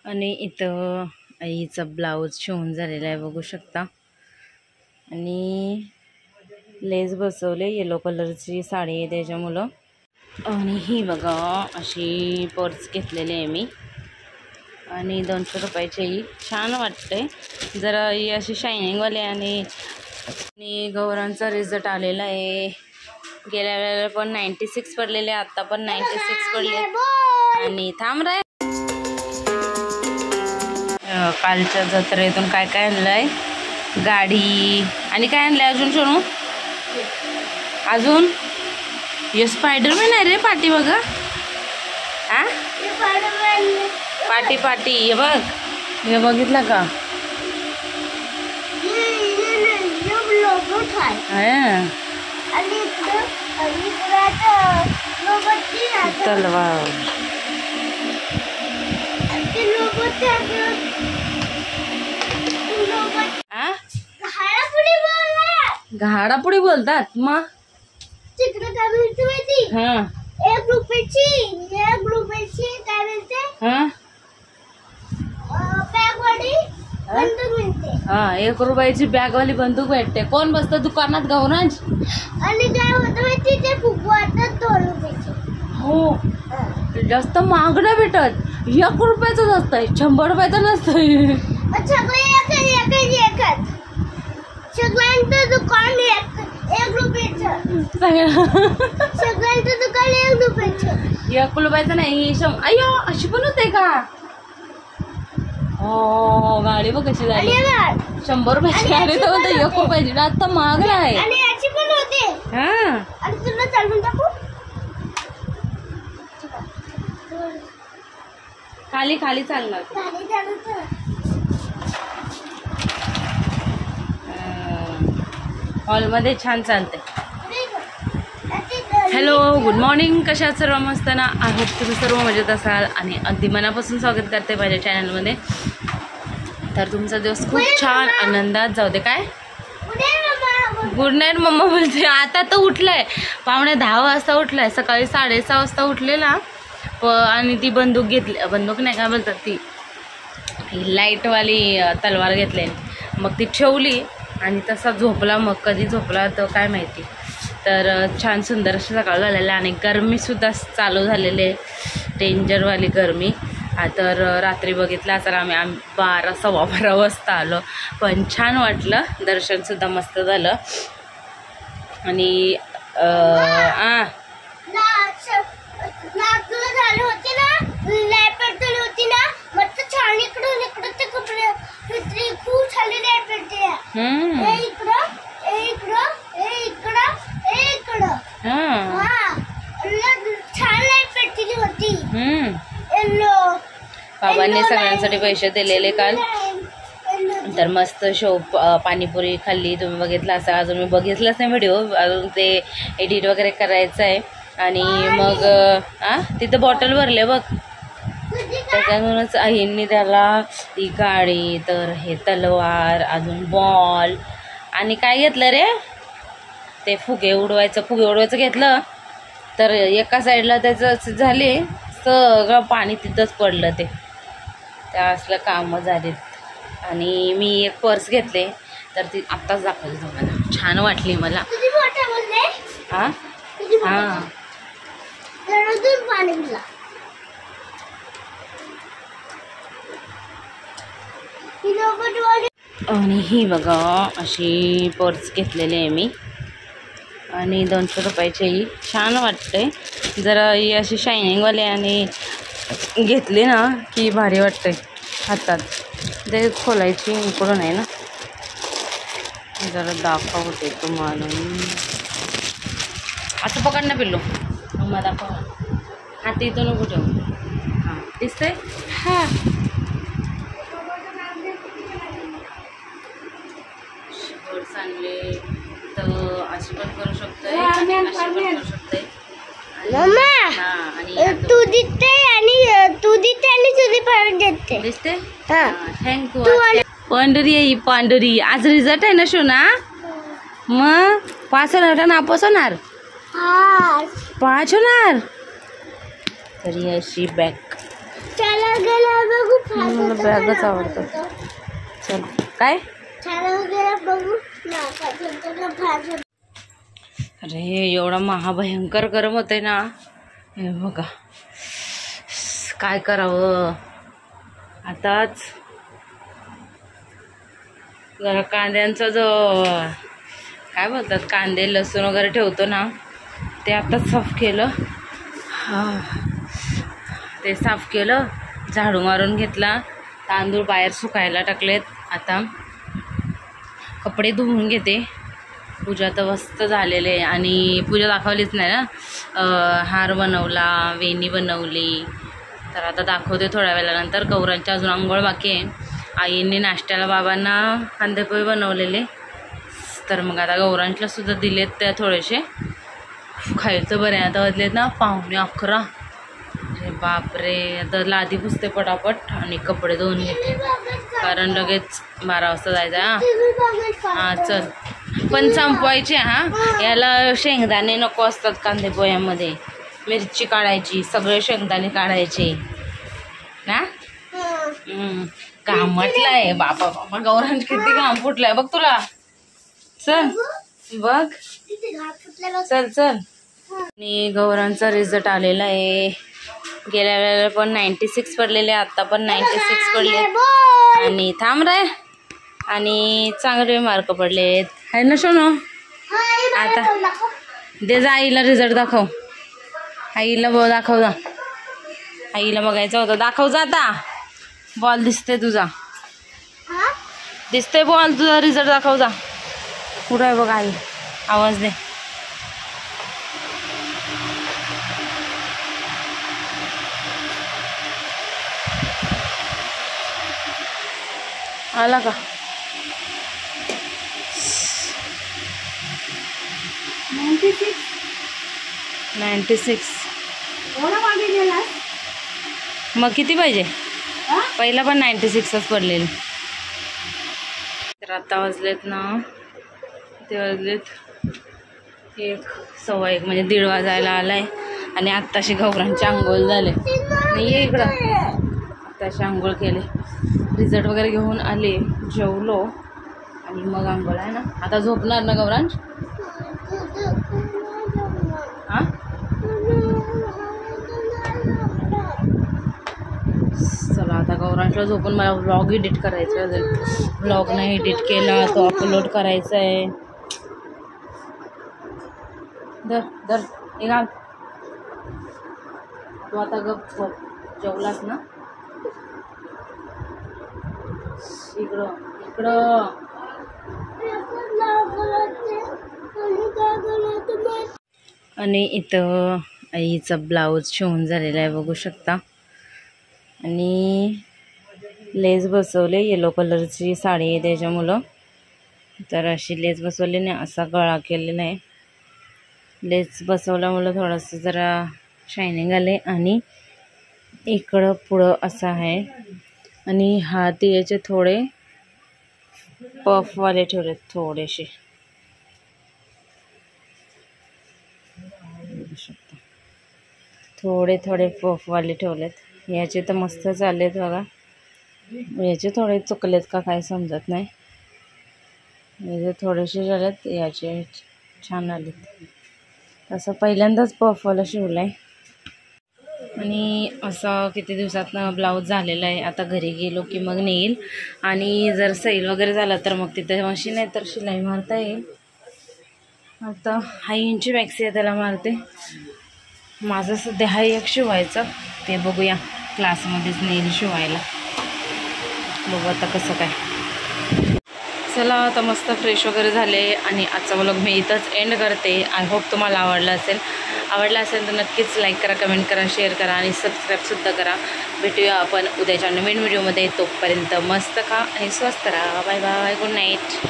आणि इथं आईचा ब्लाऊज शिवून झालेला आहे बघू शकता. आणि लेस बसवले, येलो कलरची साडी आहे त्याच्यामुळं. आणि ही बघा अशी पर्स घेतलेली आहे मी आणि 200 रुपयाची ही. छान वाटते जरा ही अशी शायनिंगवाली. आणि गौरांचा रिझल्ट आलेला आहे. गेल्या वेळेला पण 96 पडलेले, आत्ता पण 96 पडले. आणि थांब रे, कालच्या जत्रेतून काय काय आणलंय, गाडी आणि काय आणलंय अजून सोनू? अजून हे स्पायडरमॅन आहे रे पाठी बघा. हा पाटी पाटी हे बघ, हे बघितलं का? तलवार घाडापुडी बोलतात मग. हा 1 रुपयाची काय मिळते? हा बॅगवाली बंदूक मिळते. हा 1 रुपयाची बॅगवाली बंदूक भेटते. कोण बसतं दुकानात? गौरांज. आणि काय होतं माहिती, ते फुगू वाटतात 2 रुपयाचे. हो जास्त महाग नाही भेटत. 1 रुपयाचं असतंय, 100 रुपयाचं नसतंय. सगळ्यांचं दुकान 1 रुपयाचं. सगळ्यांचं दुकान 1 रुपयाचं. 1 रुपयाचं नाही. अय्यो अशी पण होते का? हो गाडी बघ कशी झाली. 100 रुपयाची गाडी तर होते, 1 रुपयाची आता महाग आहे. आणि याची पण होते. हा आणि तुला चालवून टाकू खाली खाली चालणार. हॉलमध्ये छान चालते. Hello good morning. कशा आहात सर्व? मस्त ना? आय होप तुम्ही सर्व मजेत असाल. आणि अगदी मनापासून स्वागत करते माझ्या चॅनलमध्ये. तर तुमचा दिवस खूप छान आनंदात जाऊ दे. काय गुड नाईट मम्मा बोलते. आता तर उठलाय, 9:45 वाजता उठलाय. सकाळी 6:30 वाजता उठलेला. आणि ती बंदूक घेतली, बंदूक नाही काय बोलतात ती लाईटवाली तलवार घेतली. मग ती ठेवली आणि तसा झोपला. मग कधी झोपला तर काय माहिती. तर छान सुंदर असं सकाळ झालेलं. आणि गरमीसुद्धा चालू झालेली, डेंजरवाली गरमी. तर रात्री बघितलं तर आम्ही 12 सव्वा 12 वाजता आलो. पण छान वाटलं, दर्शनसुद्धा मस्त झालं. आणि बाबांनी सगळ्यांसाठी पैसे दिलेले काल. तर मस्त पाणीपुरी खाल्ली. तुम्ही बघितलं असं, अजून मी बघितलंच नाही व्हिडिओ, अजून ते एडिट वगैरे करायचं आहे. आणि मग तिथं बॉटल भरले बघ. त्याच्यातूनच आईंनी त्याला ती गाडी, तर हे तलवार, अजून बॉल आणि काय घेतलं रे, ते फुगे उडवायचं घेतलं. तर एका साईडला त्याचं झाले, सगळं पाणी तिथंच पडलं. त्या असलं कामं झालीत. आणि मी एक पर्स घेतले, तर ती आत्ताच दाखवली तुम्हाला. छान वाटली मला. हां हां आणि ही बघा अशी पर्स घेतलेली आहे मी. आणि 200 रुपयाची ही. छान वाटते जरा ही अशी शायनिंगवाली. आणि घेतली ना की भारी वाटते हातात. ते खोलायची इकडून आहे ना, जरा दाखवते तुम्हाला. असं पकड ना पिल्लू, मग दाखव. हात इथं नको ठेवू. हां दिसतंय. हां पर्स आणले तर अशी पण करू शकतोय, अशी पण करू शकतोय. तू दिसते आणि तुझी पण देते. दिसते. थँक्यू. पांढरी आहे ही, पांढरी. आज रिझल्ट आहे ना शोना. मग 5 होणार नापास होणार, 5 होणार. तरी अशी बॅग. चला गेला बघू. बॅगच आवडतात. चल काय अरे एवढा महाभयंकर गरम होतंय ना. हे बघा काय करावं. आताच जरा कांद्यांचा जो काय बोलतात कांदे लसूण वगैरे ठेवतो ना ते आताच साफ केलं. ते साफ केलं, झाडू मारून घेतला, तांदूळ बाहेर सुकायला टाकलेत. आता कपडे धुवून घेते. पूजा तर मस्त झालेले आणि पूजा दाखवलीच नाही ना. हार बनवला, वेणी बनवली, तर आता दाखवते थोड्या वेळानंतर. गौरांच्या अजून आंघोळ बाकी आहे. आईंनी नाश्त्याला बाबांना कांदेपोहे बनवलेले, तर मग आता गौरांच्या सुद्धा दिलेत त्या थोडेसे. खायचं बरं आहे. आता वाजलेत ना 11:45. अरे बापरे. आता लादी पुसते पटापट आणि कपडे धुवून घेते, कारण लगेच 12 वाजता जायचं आहे. हां चल, पण संपवायचे. हां याला शेंगदाणे नको असतात कांदे पोह्यामध्ये. मिरची काढायची, सगळे शेंगदाणे काढायचे ना. घामटलाय बाबा बाबा. गौरांच किती घाम फुटलाय बघ तुला. चल बघ, चल चल. आणि गौरांचा रिझल्ट आलेला आहे. गेल्या वेळेला पण 96 पडलेले, आता पण 96 पडले. आणि थांब रे, आणि चांगले मार्क पडलेत आहे ना सोनू. आता दे जा आईला रिझल्ट दाखव. आईला दाखव जा. आईला बघायचं होतं. दाखव जा आता. बॉल दिसते तुझा, दिसते बॉल तुझा. रिझल्ट दाखव जा. कुठं आहे बघ आई. आवाज दे. आला का. 96. मग किती पाहिजे. पहिला पण 96च पडलेले. तर आता वाजलेत ना, ते वाजलेत 1, 1:15 म्हणजे 1:30 वाजायला आलाय. आणि आत्ताशी गौरांचे आंघोळ झाले. ये इकडं. आत्ताशी आंघोळ केले, रिझल्ट वगैरे घेऊन आले, जेवलो आणि मग आंघोळ आहे ना. आता झोपणार ना गौरांश. हां चला आता गौरांशला झोपून मला व्लॉग एडिट करायचा आहे. व्लॉग नाही एडिट केला, तो अपलोड करायचा आहे. दर दर हे घाल. तू आता गप जेवलास ना. इकडं इकडं. आणि इथं आईचा ब्लाऊज शिवून झालेला आहे बघू शकता. आणि लेस बसवले. येलो कलरची साडी आहे त्याच्यामुळं, तर अशी लेस बसवली नाही, असा गळा केलेला आहे. लेस बसवल्यामुळं थोडंसं जरा शायनिंग आले. आणि इकडं पुढं असं आहे. आणि हात याचे थोडे पफवाले ठेवलेत, थोडेसे थोडे थोडे पफवाले ठेवलेत. याचे तर मस्त चाललेत बघा. याचे थोडे चुकलेत का काय समजत नाही. याचे थोडेसे झालेत, याचे छान आलेत. असं पहिल्यांदाच पफवाला शिवलं आहे. आणि असं किती दिवसातनं ब्लाऊज झालेला आहे. आता घरी गेलो की मग नेईल. आणि जर सैल वगैरे झाला तर मग तिथे मशीन आहे तर शिलाई मारता येईल. आता 1 इंची मॅक्सी आहे त्याला मारते. माझं सध्या हा एक शिवायचं, ते बघूया. क्लासमध्येच नेईल शिवायला, बघू आता कसं काय. चला आता मस्त फ्रेश वगैरे झाले आणि आजचा व्लॉग मी इथंच एंड करते. आय होप तुम्हाला आवडला असेल तर नक्कीच लाईक करा, कमेंट करा, शेअर करा आणि सबस्क्राईबसुद्धा करा. भेटूया आपण उद्याच्या नवीन व्हिडिओमध्ये. तोपर्यंत मस्त खा आणि स्वस्त राहा. Bye bye. Good night.